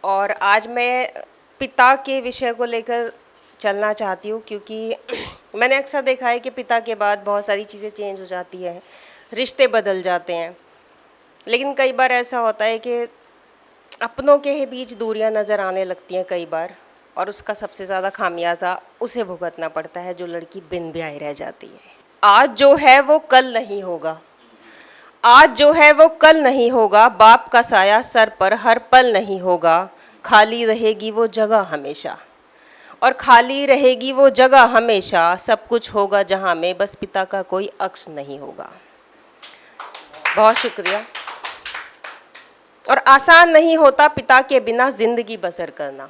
और आज मैं पिता के विषय को लेकर चलना चाहती हूँ, क्योंकि मैंने अक्सर देखा है कि पिता के बाद बहुत सारी चीज़ें चेंज हो जाती हैं, रिश्ते बदल जाते हैं। लेकिन कई बार ऐसा होता है कि अपनों के ही बीच दूरियां नज़र आने लगती हैं कई बार, और उसका सबसे ज़्यादा खामियाजा उसे भुगतना पड़ता है जो लड़की बिन ब्याही रह जाती है। आज जो है वो कल नहीं होगा, आज जो है वो कल नहीं होगा, बाप का साया सर पर हर पल नहीं होगा, खाली रहेगी वो जगह हमेशा, और खाली रहेगी वो जगह हमेशा, सब कुछ होगा जहाँ में बस पिता का कोई अक्स नहीं होगा। बहुत शुक्रिया। और आसान नहीं होता पिता के बिना ज़िंदगी बसर करना,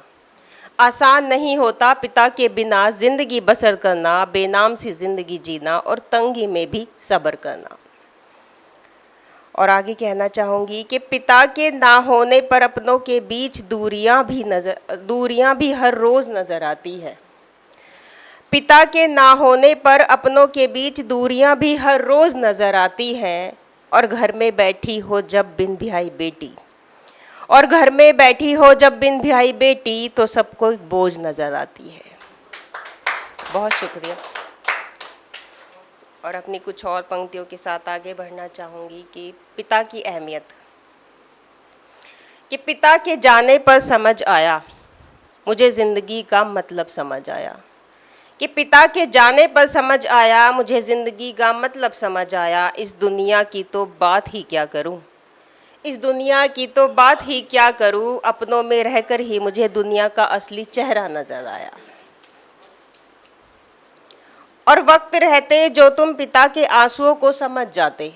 आसान नहीं होता पिता के बिना ज़िंदगी बसर करना, बेनाम सी ज़िंदगी जीना और तंगी में भी सब्र करना। और आगे कहना चाहूँगी कि पिता के ना होने पर अपनों के बीच दूरियां भी हर रोज़ नज़र आती है। पिता के ना होने पर अपनों के बीच दूरियां भी हर रोज़ नज़र आती हैं, और घर में बैठी हो जब बिन ब्याही बेटी, और घर में बैठी हो जब बिन ब्याही बेटी, तो सबको एक बोझ नज़र आती है। बहुत शुक्रिया। और अपनी कुछ और पंक्तियों के साथ आगे बढ़ना चाहूँगी कि पिता की अहमियत। कि पिता के जाने पर समझ आया, मुझे ज़िंदगी का मतलब समझ आया। कि पिता के जाने पर समझ आया, मुझे ज़िंदगी का मतलब समझ आया। इस दुनिया की तो बात ही क्या करूं, इस दुनिया की तो बात ही क्या करूं, अपनों में रहकर ही मुझे दुनिया का असली चेहरा नज़र आया। और वक्त रहते जो तुम पिता के आंसुओं को समझ जाते,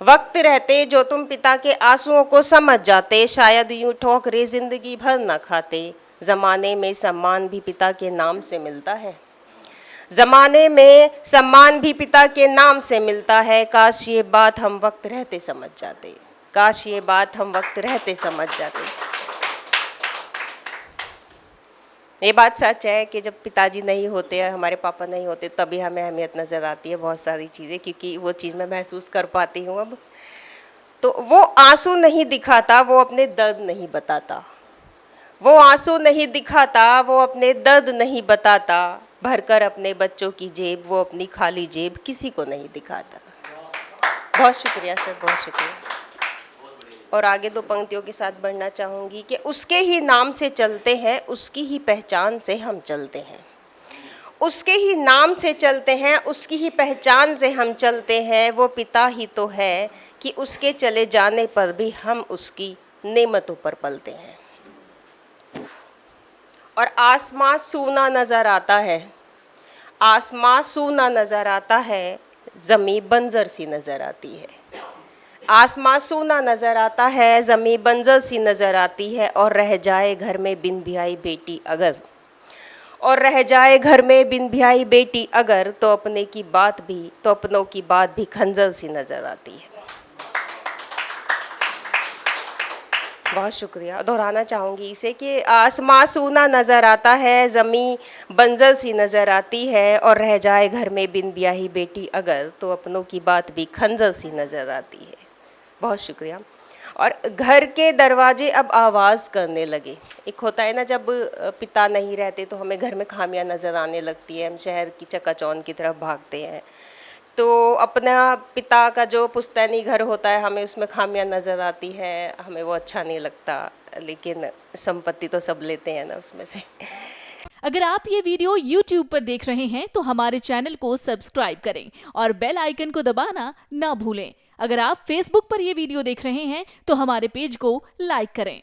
वक्त रहते जो तुम पिता के आंसुओं को समझ जाते, शायद यूं ठोकरे ज़िंदगी भर न खाते। ज़माने में सम्मान भी पिता के नाम से मिलता है, ज़माने में सम्मान भी पिता के नाम से मिलता है। काश ये बात हम वक्त रहते समझ जाते, काश ये बात हम वक्त रहते समझ जाते। ये बात सच है कि जब पिताजी नहीं होते हैं, हमारे पापा नहीं होते, तभी हमें अहमियत नज़र आती है बहुत सारी चीज़ें, क्योंकि वो चीज़ मैं महसूस कर पाती हूँ अब। तो वो आंसू नहीं दिखाता, वो अपने दर्द नहीं बताता, वो आंसू नहीं दिखाता, वो अपने दर्द नहीं बताता। भरकर अपने बच्चों की जेब, वो अपनी खाली जेब किसी को नहीं दिखाता। बहुत शुक्रिया सर, बहुत शुक्रिया। और आगे दो पंक्तियों के साथ बढ़ना चाहूँगी कि उसके ही नाम से चलते हैं, उसकी ही पहचान से हम चलते हैं, उसके ही नाम से चलते हैं, उसकी ही पहचान से हम चलते हैं। वो पिता ही तो है कि उसके चले जाने पर भी हम उसकी नेमतों पर पलते हैं। और आसमां सूना नज़र आता है, आसमां सूना नज़र आता है, ज़मीं बंजर सी नज़र आती है। आसमां सूना नज़र आता है, ज़मीं बंजर सी नज़र आती है। और रह जाए घर में बिन ब्याही बेटी अगर, और रह जाए घर में बिन ब्याही बेटी अगर, तो अपनों की बात भी खंजर सी नज़र आती है। बहुत शुक्रिया। दोहराना चाहूँगी इसे कि आसमां सूना नज़र आता है, ज़मीं बंजर सी नज़र आती है। और रह जाए घर में बिन ब्याही बेटी अगर, तो अपनों की बात भी खंजर सी नज़र आती है। बहुत शुक्रिया। और घर के दरवाजे अब आवाज़ करने लगे। एक होता है ना, जब पिता नहीं रहते तो हमें घर में खामियां नज़र आने लगती है, हम शहर की चकाचौंध की तरफ भागते हैं। तो अपना पिता का जो पुश्तैनी घर होता है, हमें उसमें खामियां नज़र आती हैं, हमें वो अच्छा नहीं लगता। लेकिन संपत्ति तो सब लेते हैं ना उसमें से। अगर आप ये वीडियो YouTube पर देख रहे हैं तो हमारे चैनल को सब्सक्राइब करें और बेल आइकन को दबाना ना भूलें। अगर आप Facebook पर ये वीडियो देख रहे हैं तो हमारे पेज को लाइक करें।